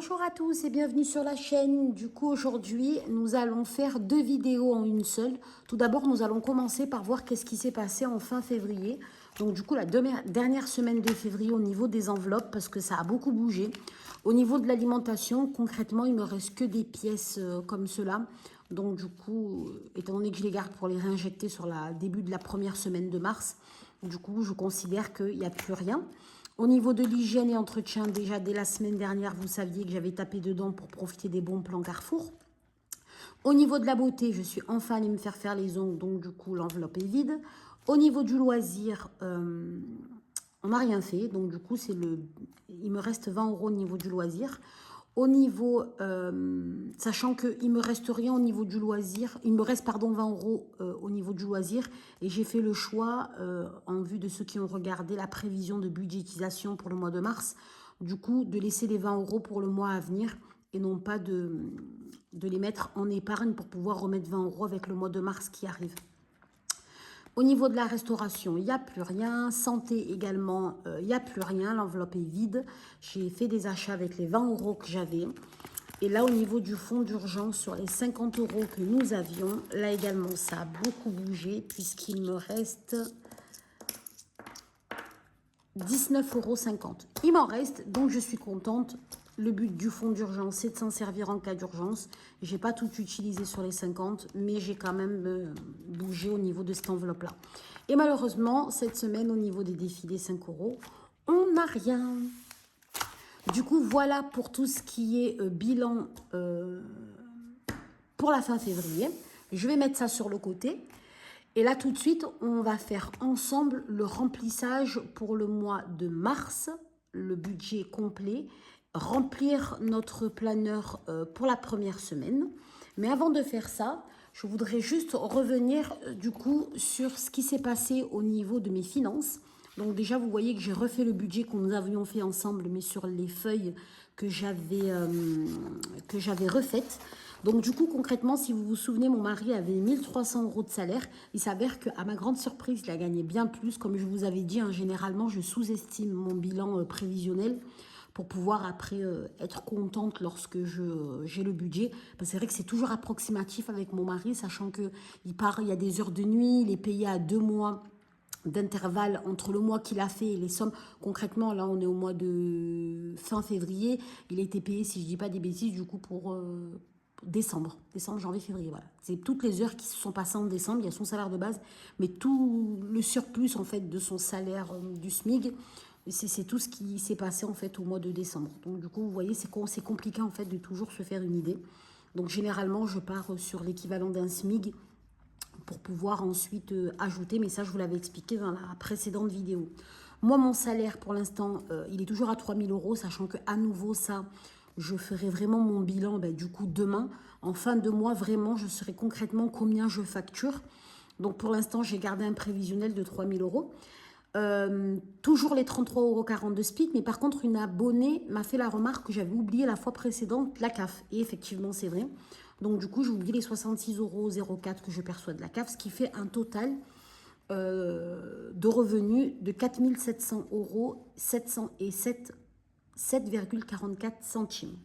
Bonjour à tous et bienvenue sur la chaîne. Du coup, aujourd'hui, nous allons faire deux vidéos en une seule. Tout d'abord, nous allons commencer par voir qu'est-ce qui s'est passé en fin février. Donc, du coup, la dernière semaine de février au niveau des enveloppes, parce que ça a beaucoup bougé. Au niveau de l'alimentation, concrètement, il me reste que des pièces comme cela. Donc, du coup, étant donné que je les garde pour les réinjecter sur le début de la première semaine de mars, du coup, je considère qu'il n'y a plus rien. Au niveau de l'hygiène et entretien, déjà dès la semaine dernière, vous saviez que j'avais tapé dedans pour profiter des bons plans Carrefour. Au niveau de la beauté, je suis enfin allée me faire les ongles, donc du coup l'enveloppe est vide. Au niveau du loisir, on n'a rien fait, donc du coup il me reste 20 € au niveau du loisir. Au niveau, sachant qu'il me reste rien au niveau du loisir, il me reste pardon 20 € au niveau du loisir, et j'ai fait le choix, en vue de ceux qui ont regardé la prévision de budgétisation pour le mois de mars, du coup de laisser les 20 € pour le mois à venir et non pas de les mettre en épargne pour pouvoir remettre 20 € avec le mois de mars qui arrive. Au niveau de la restauration, il n'y a plus rien. Santé également, il n'y a plus rien. L'enveloppe est vide. J'ai fait des achats avec les 20 € que j'avais. Et là, au niveau du fonds d'urgence, sur les 50 € que nous avions, là également, ça a beaucoup bougé puisqu'il me reste 19,50 €. Il m'en reste, donc je suis contente. Le but du fonds d'urgence, c'est de s'en servir en cas d'urgence. Je n'ai pas tout utilisé sur les 50, mais j'ai quand même bougé au niveau de cette enveloppe-là. Et malheureusement, cette semaine, au niveau des défilés 5 €, on n'a rien. Du coup, voilà pour tout ce qui est bilan pour la fin février. Je vais mettre ça sur le côté. Et là, tout de suite, on va faire ensemble le remplissage pour le mois de mars, le budget complet, remplir notre planeur pour la première semaine. Mais avant de faire ça, je voudrais juste revenir du coup sur ce qui s'est passé au niveau de mes finances. Donc déjà, vous voyez que j'ai refait le budget que nous avions fait ensemble, mais sur les feuilles que j'avais refaites. Donc du coup, concrètement, si vous vous souvenez, mon mari avait 1300 € de salaire. Il s'avère qu'à ma grande surprise, il a gagné bien plus. Comme je vous avais dit, hein, généralement, je sous-estime mon bilan prévisionnel pour pouvoir après être contente lorsque j'ai le budget. Parce que c'est vrai que c'est toujours approximatif avec mon mari, sachant qu'il il y a des heures de nuit, il est payé à 2 mois d'intervalle entre le mois qu'il a fait et les sommes. Concrètement, là, on est au mois de fin février. Il a été payé, si je dis pas des bêtises, du coup, pour décembre, janvier, février, voilà. C'est toutes les heures qui se sont passées en décembre. Il y a son salaire de base, mais tout le surplus, en fait, de son salaire du SMIG, c'est tout ce qui s'est passé, en fait, au mois de décembre. Donc, du coup, vous voyez, c'est compliqué, en fait, de toujours se faire une idée. Donc, généralement, je pars sur l'équivalent d'un SMIG pour pouvoir ensuite ajouter, mais ça je vous l'avais expliqué dans la précédente vidéo. Moi mon salaire pour l'instant il est toujours à 3000 €, sachant que à nouveau ça je ferai vraiment mon bilan du coup demain. En fin de mois vraiment je saurai concrètement combien je facture. Donc pour l'instant j'ai gardé un prévisionnel de 3000 €. Toujours les 33,40 € de split, mais par contre une abonnée m'a fait la remarque que j'avais oublié la fois précédente la CAF, et effectivement c'est vrai. Donc du coup j'ai oublié les 66,04 € que je perçois de la CAF, ce qui fait un total de revenus de 4700 € 7,44 centimes.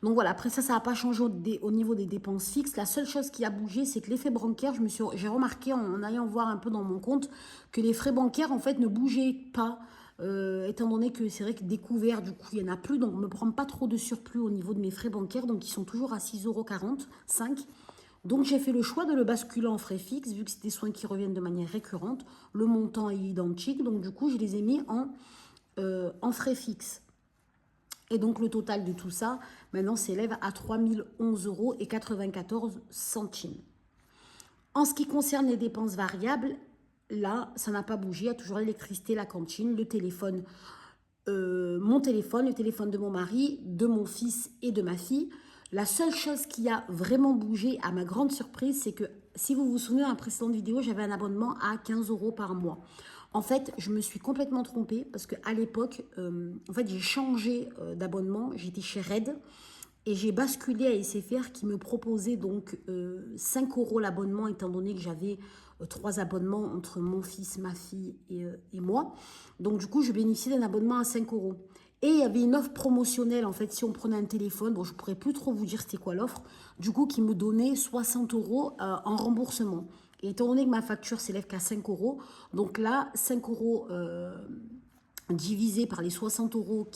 Donc voilà, après ça n'a pas changé au niveau des dépenses fixes. La seule chose qui a bougé, c'est que l'effet bancaire, j'ai remarqué en allant voir un peu dans mon compte que les frais bancaires, en fait, ne bougeaient pas. Étant donné que c'est vrai que découvert, du coup, il n'y en a plus. Donc, on ne me prend pas trop de surplus au niveau de mes frais bancaires. Donc, ils sont toujours à 6,45 €. Donc, j'ai fait le choix de le basculer en frais fixes, vu que c'est des soins qui reviennent de manière récurrente. Le montant est identique. Donc, du coup, je les ai mis en frais fixes. Et donc, le total de tout ça, maintenant, s'élève à 3011,94 €. En ce qui concerne les dépenses variables, là, ça n'a pas bougé. Il y a toujours l'électricité, la cantine, le téléphone, mon téléphone, le téléphone de mon mari, de mon fils et de ma fille. La seule chose qui a vraiment bougé, à ma grande surprise, c'est que, si vous vous souvenez, dans la précédente vidéo, j'avais un abonnement à 15 € par mois. En fait, je me suis complètement trompée parce qu'à l'époque, en fait, j'ai changé d'abonnement. J'étais chez Red et j'ai basculé à SFR qui me proposait donc 5 € l'abonnement, étant donné que j'avais 3 abonnements entre mon fils, ma fille et moi. Donc, du coup, je bénéficiais d'un abonnement à 5 €. Et il y avait une offre promotionnelle, en fait, si on prenait un téléphone, bon, je ne pourrais plus trop vous dire c'était quoi l'offre, du coup, qui me donnait 60 € en remboursement. Et étant donné que ma facture s'élève qu'à 5 €, donc là, 5 € divisé par les 60 €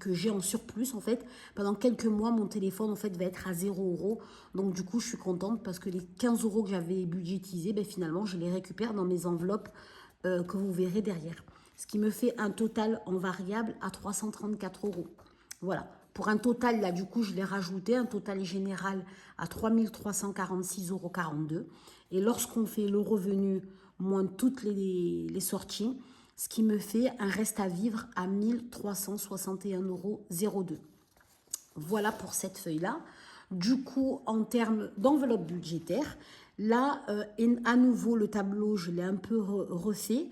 que j'ai en surplus, en fait, pendant quelques mois, mon téléphone, en fait, va être à 0 €. Donc, du coup, je suis contente parce que les 15 € que j'avais budgétisés, ben, finalement, je les récupère dans mes enveloppes que vous verrez derrière. Ce qui me fait un total en variable à 334 €. Voilà. Pour un total, là, du coup, je l'ai rajouté, un total général à 3 346,42 €. Et lorsqu'on fait le revenu moins toutes les sorties, ce qui me fait un reste à vivre à 1361,02 €. Voilà pour cette feuille-là. Du coup, en termes d'enveloppe budgétaire, là, à nouveau, le tableau, je l'ai un peu refait.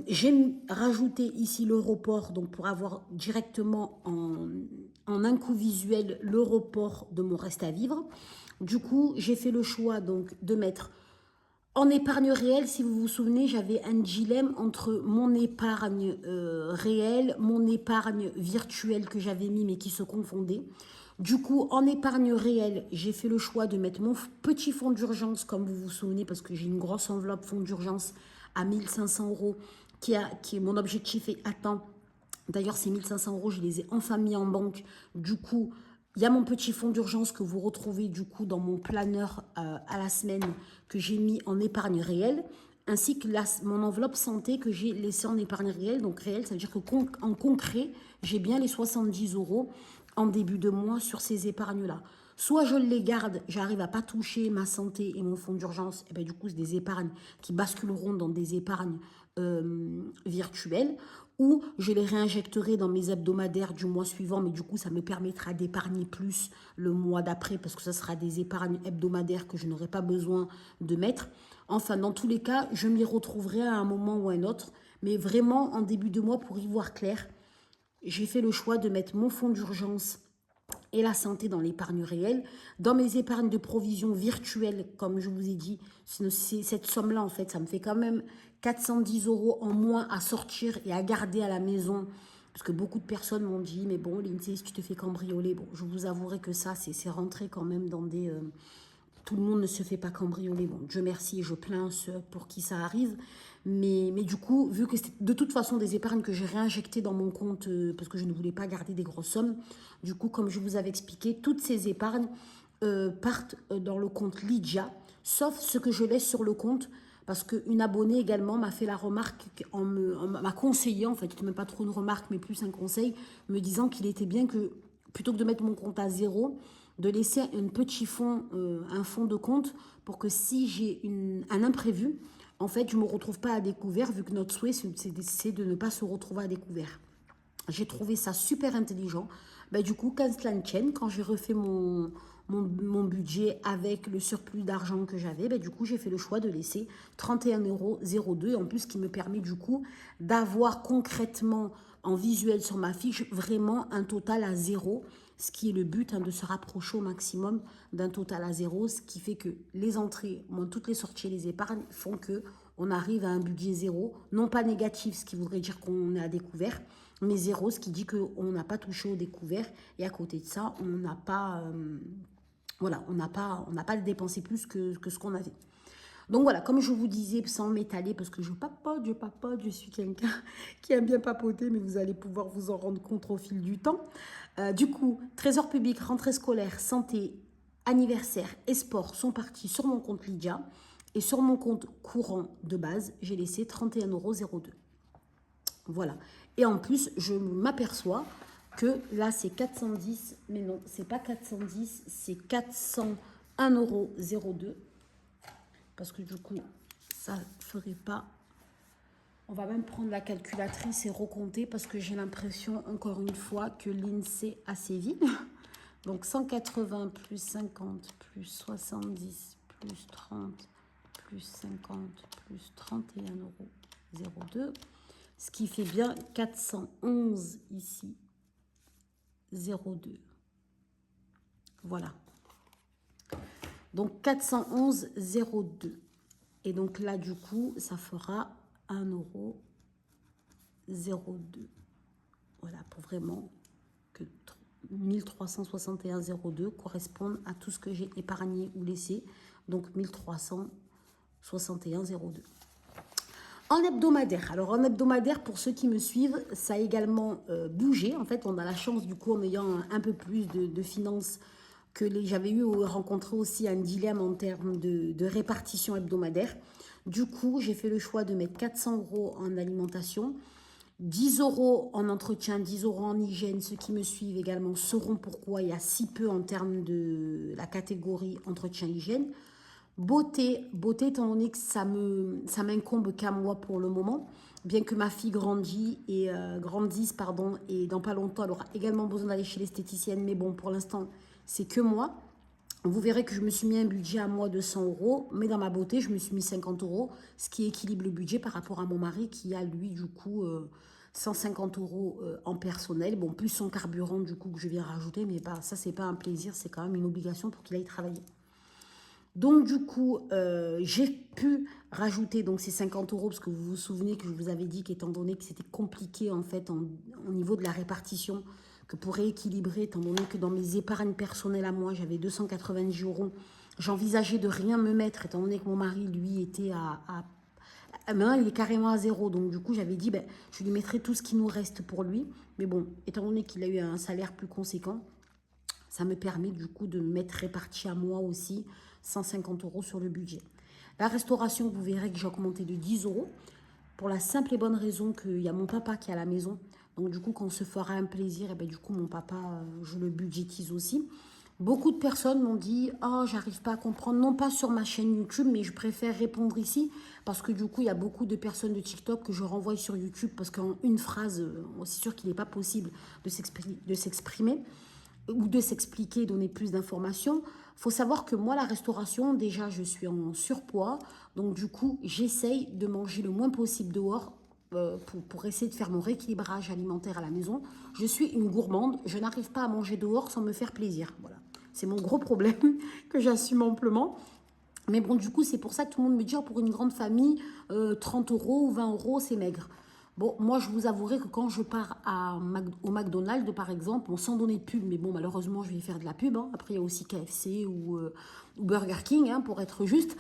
J'ai rajouté ici le report, donc pour avoir directement en un coup visuel le report de mon reste à vivre. Du coup, j'ai fait le choix donc de mettre en épargne réelle. Si vous vous souvenez, j'avais un dilemme entre mon épargne réelle, mon épargne virtuelle que j'avais mis mais qui se confondait. Du coup, en épargne réelle, j'ai fait le choix de mettre mon petit fonds d'urgence, comme vous vous souvenez, parce que j'ai une grosse enveloppe fonds d'urgence à 1500 € qui est mon objectif est atteint. D'ailleurs, ces 1500 €, je les ai enfin mis en banque. Du coup, il y a mon petit fonds d'urgence que vous retrouvez du coup dans mon planeur à la semaine que j'ai mis en épargne réelle, ainsi que mon enveloppe santé que j'ai laissée en épargne réelle. Donc réelle, ça veut dire qu'en concret, j'ai bien les 70 € en début de mois sur ces épargnes-là. Soit je les garde, j'arrive à pas toucher ma santé et mon fonds d'urgence, et ben du coup c'est des épargnes qui basculeront dans des épargnes virtuelles, ou je les réinjecterai dans mes hebdomadaires du mois suivant, mais du coup ça me permettra d'épargner plus le mois d'après parce que ce sera des épargnes hebdomadaires que je n'aurai pas besoin de mettre. Enfin, dans tous les cas, je m'y retrouverai à un moment ou à un autre, mais vraiment en début de mois, pour y voir clair, j'ai fait le choix de mettre mon fonds d'urgence et la santé dans l'épargne réelle. Dans mes épargnes de provision virtuelles, comme je vous ai dit, cette somme-là, en fait, ça me fait quand même 410 € en moins à sortir et à garder à la maison. Parce que beaucoup de personnes m'ont dit, mais bon, Lindsay, si tu te fais cambrioler, bon, je vous avouerai que ça, c'est rentré quand même dans des... tout le monde ne se fait pas cambrioler. Bon, Dieu merci, je plains ceux pour qui ça arrive. Mais du coup, vu que c'était de toute façon des épargnes que j'ai réinjectées dans mon compte parce que je ne voulais pas garder des grosses sommes, du coup, comme je vous avais expliqué, toutes ces épargnes partent dans le compte Lydia, sauf ce que je laisse sur le compte parce qu'une abonnée également m'a fait la remarque, m'a conseillé, en fait, c'était même pas trop une remarque, mais plus un conseil, me disant qu'il était bien que, plutôt que de mettre mon compte à zéro, de laisser un petit fonds, un fonds de compte pour que si j'ai un imprévu, en fait, je ne me retrouve pas à découvert, vu que notre souhait, c'est de ne pas se retrouver à découvert. J'ai trouvé ça super intelligent. Ben, du coup, qu'à cela ne tienne, quand j'ai refait mon budget avec le surplus d'argent que j'avais, ben, du coup, j'ai fait le choix de laisser 31,02 €. En plus, ce qui me permet du coup d'avoir concrètement en visuel sur ma fiche vraiment un total à zéro, ce qui est le but, hein, de se rapprocher au maximum d'un total à zéro, ce qui fait que les entrées, moins toutes les sorties et les épargnes font que on arrive à un budget zéro, non pas négatif, ce qui voudrait dire qu'on est à découvert, mais zéro, ce qui dit qu'on n'a pas touché au découvert, et à côté de ça, on n'a pas, voilà, on n'a pas dépensé plus que ce qu'on avait. Donc voilà, comme je vous disais, sans m'étaler, parce que je papote, je suis quelqu'un qui aime bien papoter, mais vous allez pouvoir vous en rendre compte au fil du temps. Du coup, trésor public, rentrée scolaire, santé, anniversaire et sport sont partis sur mon compte Lydia. Et sur mon compte courant de base, j'ai laissé 31,02 €. Voilà. Et en plus, je m'aperçois que là, c'est 410, mais non, c'est pas 410, c'est 401,02 €. Parce que du coup, ça ne ferait pas... On va même prendre la calculatrice et recompter parce que j'ai l'impression, encore une fois, que l'INSEE a sévi. Donc 180 plus 50 plus 70 plus 30 plus 50 plus 31,02 €. Ce qui fait bien 411 ici, 0,2. Voilà. Donc 411,02. Et donc là, du coup, ça fera 1,02 €. Voilà, pour vraiment que 1361,02 corresponde à tout ce que j'ai épargné ou laissé. Donc 1361,02. En hebdomadaire, alors en hebdomadaire, pour ceux qui me suivent, ça a également bougé. En fait, on a la chance, du coup, en ayant un peu plus de finances, que j'avais rencontré aussi un dilemme en termes de répartition hebdomadaire. Du coup, j'ai fait le choix de mettre 400 € en alimentation, 10 € en entretien, 10 € en hygiène. Ceux qui me suivent également sauront pourquoi il y a si peu en termes de la catégorie entretien-hygiène. Beauté, étant donné que ça m'incombe qu'à moi pour le moment, bien que ma fille grandisse, et dans pas longtemps, elle aura également besoin d'aller chez l'esthéticienne, mais bon, pour l'instant, c'est que moi. Vous verrez que je me suis mis un budget à moi de 100 €, mais dans ma beauté, je me suis mis 50 €, ce qui équilibre le budget par rapport à mon mari qui a, lui, du coup, 150 € en personnel. Bon, plus son carburant, du coup, que je viens rajouter, mais bah, ça, c'est pas un plaisir, c'est quand même une obligation pour qu'il aille travailler. Donc, du coup, j'ai pu rajouter donc, ces 50 € parce que vous vous souvenez que je vous avais dit qu'étant donné que c'était compliqué, en fait, au niveau de la répartition, que pour rééquilibrer, étant donné que dans mes épargnes personnelles à moi, j'avais 290 €, j'envisageais de rien me mettre, étant donné que mon mari, lui, était maintenant, il est carrément à 0. Donc, du coup, j'avais dit, ben, je lui mettrai tout ce qui nous reste pour lui. Mais bon, étant donné qu'il a eu un salaire plus conséquent, ça me permet du coup de mettre réparti à moi aussi 150 € sur le budget. La restauration, vous verrez que j'ai augmenté de 10 € pour la simple et bonne raison qu'il y a mon papa qui est à la maison. Donc du coup, quand on se fera un plaisir, et ben, du coup, mon papa, je le budgétise aussi. Beaucoup de personnes m'ont dit « Oh, j'arrive pas à comprendre », non pas sur ma chaîne YouTube, mais je préfère répondre ici parce que du coup, il y a beaucoup de personnes de TikTok que je renvoie sur YouTube parce qu'en une phrase, c'est sûr qu'il n'est pas possible de s'exprimer ou de s'expliquer, donner plus d'informations. Il faut savoir que moi, la restauration, déjà, je suis en surpoids. Donc, du coup, j'essaye de manger le moins possible dehors pour essayer de faire mon rééquilibrage alimentaire à la maison. Je suis une gourmande. Je n'arrive pas à manger dehors sans me faire plaisir. Voilà. C'est mon gros problème que j'assume amplement. Mais bon, du coup, c'est pour ça que tout le monde me dit, oh, pour une grande famille, 30 € ou 20 €, c'est maigre. Bon, moi, je vous avouerai que quand je pars au McDonald's, par exemple, bon, sans donner de pub, mais bon, malheureusement, je vais faire de la pub. Hein. Après, il y a aussi KFC ou Burger King, hein, pour être juste.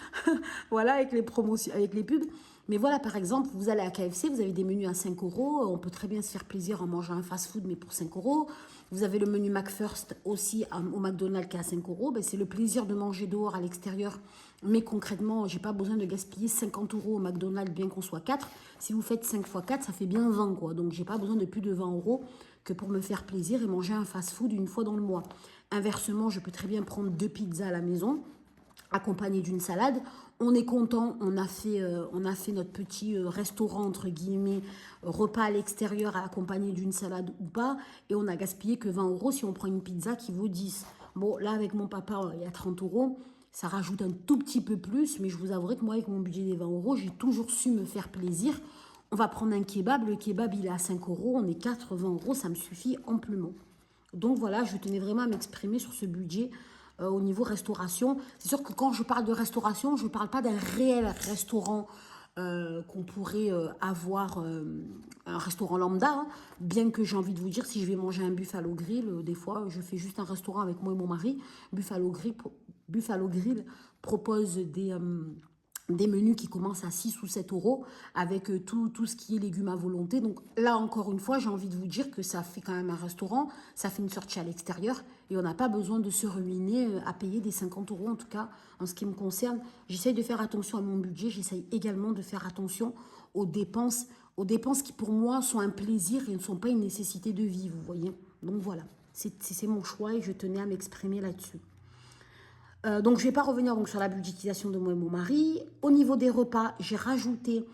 Voilà, avec les promotions, avec les pubs. Mais voilà, par exemple, vous allez à KFC, vous avez des menus à 5 €. On peut très bien se faire plaisir en mangeant un fast-food, mais pour 5 €. Vous avez le menu McFirst aussi au McDonald's qui est à 5 €. Ben, c'est le plaisir de manger dehors à l'extérieur. Mais concrètement, j'ai pas besoin de gaspiller 50 € au McDonald's, bien qu'on soit 4. Si vous faites 5 x 4, ça fait bien 20, quoi. Donc, j'ai pas besoin de plus de 20 € que pour me faire plaisir et manger un fast-food une fois dans le mois. Inversement, je peux très bien prendre 2 pizzas à la maison, accompagné d'une salade. On est content, on a fait notre petit restaurant, entre guillemets, repas à l'extérieur accompagné d'une salade ou pas, et on a gaspillé que 20 € si on prend une pizza qui vaut 10. Bon, là, avec mon papa, il y a 30 €, ça rajoute un tout petit peu plus, mais je vous avouerai que moi, avec mon budget des 20 €, j'ai toujours su me faire plaisir. On va prendre un kebab, le kebab, il est à 5 €, on est 4, 20 €, ça me suffit amplement. Donc voilà, je tenais vraiment à m'exprimer sur ce budget au niveau restauration. C'est sûr que quand je parle de restauration, je ne parle pas d'un réel restaurant qu'on pourrait avoir, un restaurant lambda, hein. Bien que j'ai envie de vous dire, si je vais manger un Buffalo Grill, des fois, je fais juste un restaurant avec moi et mon mari. Buffalo Grill propose des menus qui commencent à 6 ou 7 € avec tout ce qui est légumes à volonté. Donc là, encore une fois, j'ai envie de vous dire que ça fait quand même un restaurant, ça fait une sortie à l'extérieur et on n'a pas besoin de se ruiner à payer des 50 € en tout cas. En ce qui me concerne, j'essaye de faire attention à mon budget, j'essaye également de faire attention aux dépenses qui pour moi sont un plaisir et ne sont pas une nécessité de vie, vous voyez. Donc voilà, c'est mon choix et je tenais à m'exprimer là-dessus. Donc, je ne vais pas revenir donc, sur la budgétisation de moi et mon mari. Au niveau des repas, j'ai rajouté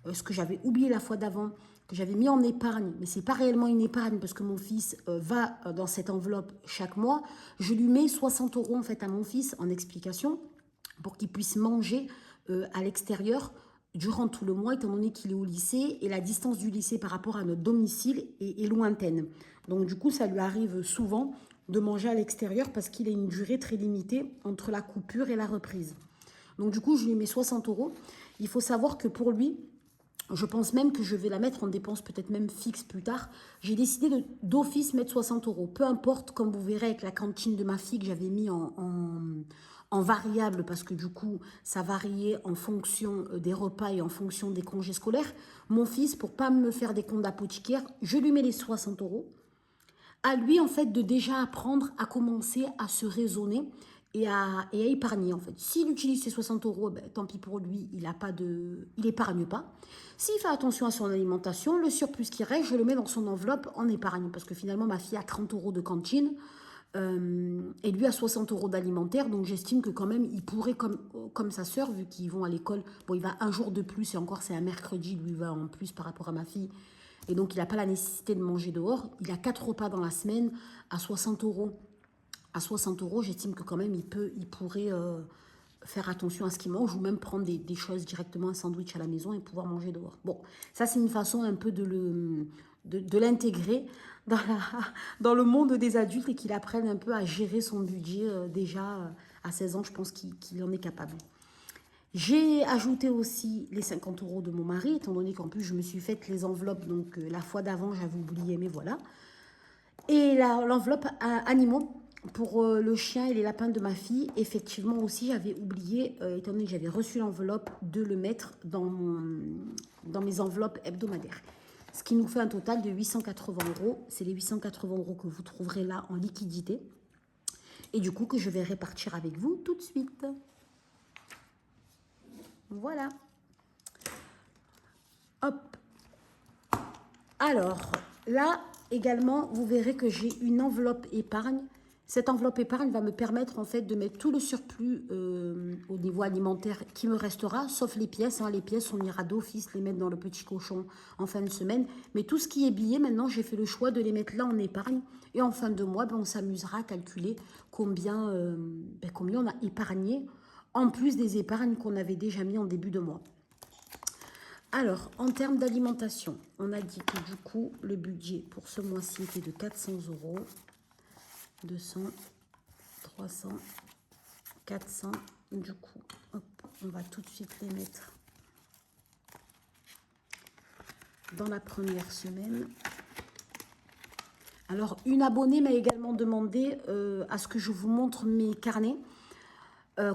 ce que j'avais oublié la fois d'avant, que j'avais mis en épargne, mais ce n'est pas réellement une épargne parce que mon fils va dans cette enveloppe chaque mois. Je lui mets 60 € en fait à mon fils en explication pour qu'il puisse manger à l'extérieur durant tout le mois, étant donné qu'il est au lycée et la distance du lycée par rapport à notre domicile est lointaine. Donc, du coup, ça lui arrive souvent de manger à l'extérieur parce qu'il a une durée très limitée entre la coupure et la reprise. Donc du coup, je lui mets 60 €. Il faut savoir que pour lui, Je pense même que je vais la mettre en dépense peut-être même fixe plus tard. J'ai décidé d'office mettre 60 euros. Peu importe, comme vous verrez avec la cantine de ma fille que j'avais mis en variable parce que du coup, ça variait en fonction des repas et en fonction des congés scolaires. Mon fils, pour pas me faire des comptes d'apothicaire, je lui mets les 60 euros. À lui, en fait, de déjà apprendre à commencer à se raisonner et à épargner, en fait. S'il utilise ses 60 euros, ben, tant pis pour lui, il épargne pas. S'il fait attention à son alimentation, le surplus qui reste, je le mets dans son enveloppe en épargne. Parce que finalement, ma fille a 30 euros de cantine et lui a 60 euros d'alimentaire. Donc, j'estime que quand même, il pourrait, comme sa sœur, vu qu'ils vont à l'école, bon, il va un jour de plus et encore, c'est un mercredi, lui, il va en plus par rapport à ma fille. Et donc, il n'a pas la nécessité de manger dehors. Il a 4 repas dans la semaine à 60 euros. À 60 euros, j'estime que quand même, il pourrait faire attention à ce qu'il mange ou même prendre des choses directement, un sandwich à la maison et pouvoir manger dehors. Bon, ça, c'est une façon un peu de l'intégrer dans le monde des adultes et qu'il apprenne un peu à gérer son budget déjà à 16 ans. Je pense qu'il en est capable. J'ai ajouté aussi les 50 euros de mon mari, étant donné qu'en plus je me suis faite les enveloppes, donc la fois d'avant j'avais oublié, mais voilà. Et l'enveloppe animaux pour le chien et les lapins de ma fille, effectivement aussi j'avais oublié, étant donné que j'avais reçu l'enveloppe, de le mettre dans mes enveloppes hebdomadaires. Ce qui nous fait un total de 880 euros. C'est les 880 euros que vous trouverez là en liquidité. Et du coup que je vais répartir avec vous tout de suite. Voilà. Hop. Alors, là, également, vous verrez que j'ai une enveloppe épargne. Cette enveloppe épargne va me permettre, en fait, de mettre tout le surplus au niveau alimentaire qui me restera, sauf les pièces. Hein. Les pièces, on ira d'office les mettre dans le petit cochon en fin de semaine. Mais tout ce qui est billets, maintenant, j'ai fait le choix de les mettre là en épargne. Et en fin de mois, ben, on s'amusera à calculer combien on a épargné, en plus des épargnes qu'on avait déjà mis en début de mois. Alors, en termes d'alimentation, on a dit que du coup, le budget pour ce mois-ci était de 400 euros. 200, 300, 400. Du coup, hop, on va tout de suite les mettre dans la première semaine. Alors, une abonnée m'a également demandé à ce que je vous montre mes carnets.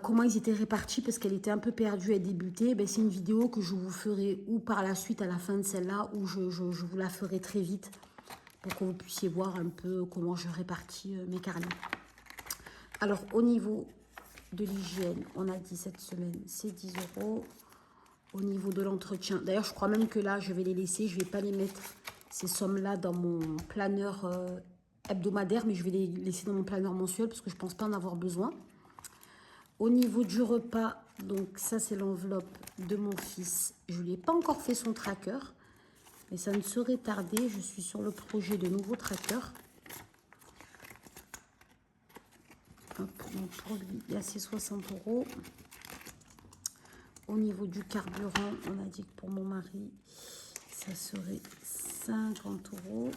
Comment ils étaient répartis parce qu'elle était un peu perdue à débuter. Ben, c'est une vidéo que je vous ferai ou par la suite à la fin de celle-là ou je vous la ferai très vite pour que vous puissiez voir un peu comment je répartis mes carnets. Alors au niveau de l'hygiène, on a dit cette semaine c'est 10 euros. Au niveau de l'entretien, d'ailleurs je crois même que là je vais les laisser, je ne vais pas les mettre ces sommes-là dans mon planeur hebdomadaire, mais je vais les laisser dans mon planeur mensuel parce que je ne pense pas en avoir besoin. Au niveau du repas, donc ça c'est l'enveloppe de mon fils. Je ne lui ai pas encore fait son tracker, mais ça ne saurait tarder. Je suis sur le projet de nouveau tracker. Hop, donc pour lui, il y a ses 60 euros. Au niveau du carburant, on a dit que pour mon mari, ça serait 50 euros.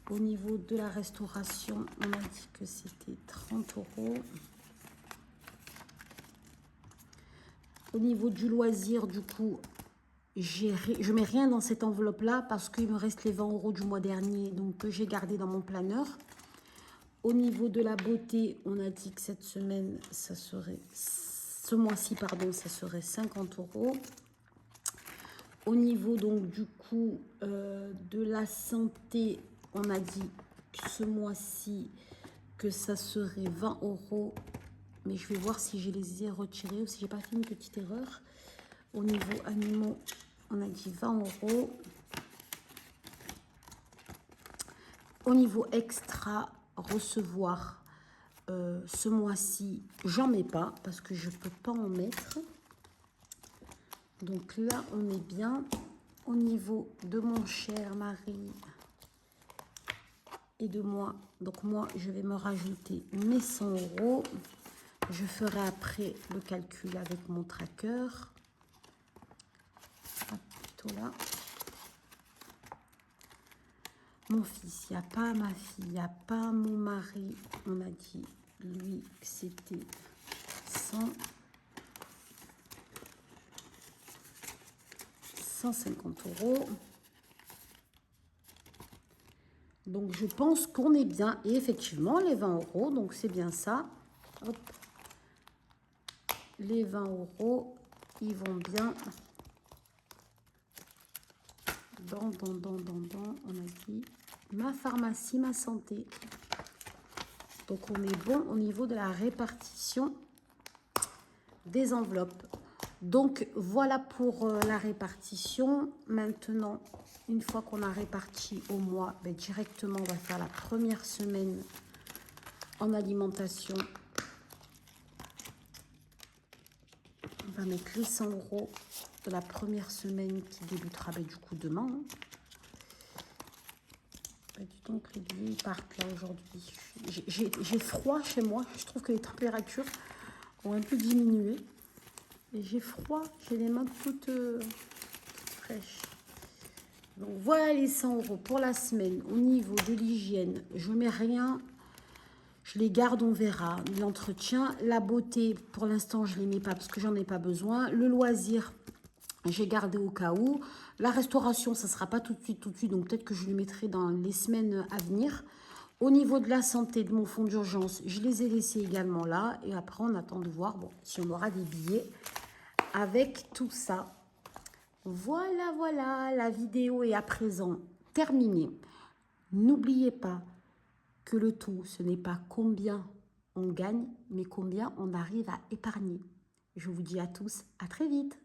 Au niveau de la restauration, on a dit que c'était 30 euros. Au niveau du loisir, du coup, je mets rien dans cette enveloppe-là parce qu'il me reste les 20 euros du mois dernier, donc que j'ai gardé dans mon planeur. Au niveau de la beauté, on a dit que cette semaine, ça serait, ce mois-ci, pardon, ça serait 50 euros. Au niveau donc du coup de la santé, on a dit que ce mois-ci que ça serait 20 euros. Mais je vais voir si je les ai retirés ou si j'ai pas fait une petite erreur. Au niveau animaux, on a dit 20 euros. Au niveau extra, recevoir, ce mois-ci, j'en mets pas parce que je peux pas en mettre. Donc là, on est bien. Au niveau de mon cher mari et de moi, donc moi, je vais me rajouter mes 100 euros. Je ferai après le calcul avec mon tracker. Hop, plutôt là. Mon fils, il n'y a pas ma fille, il n'y a pas mon mari. On a dit, lui, que c'était 100. 150 €. Donc, je pense qu'on est bien. Et effectivement, les 20 €, donc c'est bien ça. Hop. Les 20 €, ils vont bien dans, on a dit, ma pharmacie, ma santé. Donc, on est bon au niveau de la répartition des enveloppes. Donc, voilà pour la répartition. Maintenant, une fois qu'on a réparti au mois, ben, directement, on va faire la première semaine en alimentation. On va mettre les 100 € de la première semaine qui débutera ben, du coup demain. Hein. Ben, dis donc, les billets partent là aujourd'hui. J'ai froid chez moi. Je trouve que les températures ont un peu diminué. Et j'ai froid. J'ai les mains toutes fraîches. Donc voilà les 100 € pour la semaine. Au niveau de l'hygiène, je mets rien. Je les garde, on verra. L'entretien, la beauté, pour l'instant, je ne les mets pas parce que j'en ai pas besoin. Le loisir, j'ai gardé au cas où. La restauration, ça ne sera pas tout de suite. Donc peut-être que je le mettrai dans les semaines à venir. Au niveau de la santé, de mon fonds d'urgence, je les ai laissés également là. Et après, on attend de voir si on aura des billets avec tout ça. Voilà, voilà, la vidéo est à présent terminée. N'oubliez pas que le tout, ce n'est pas combien on gagne, mais combien on arrive à épargner. Je vous dis à tous, à très vite.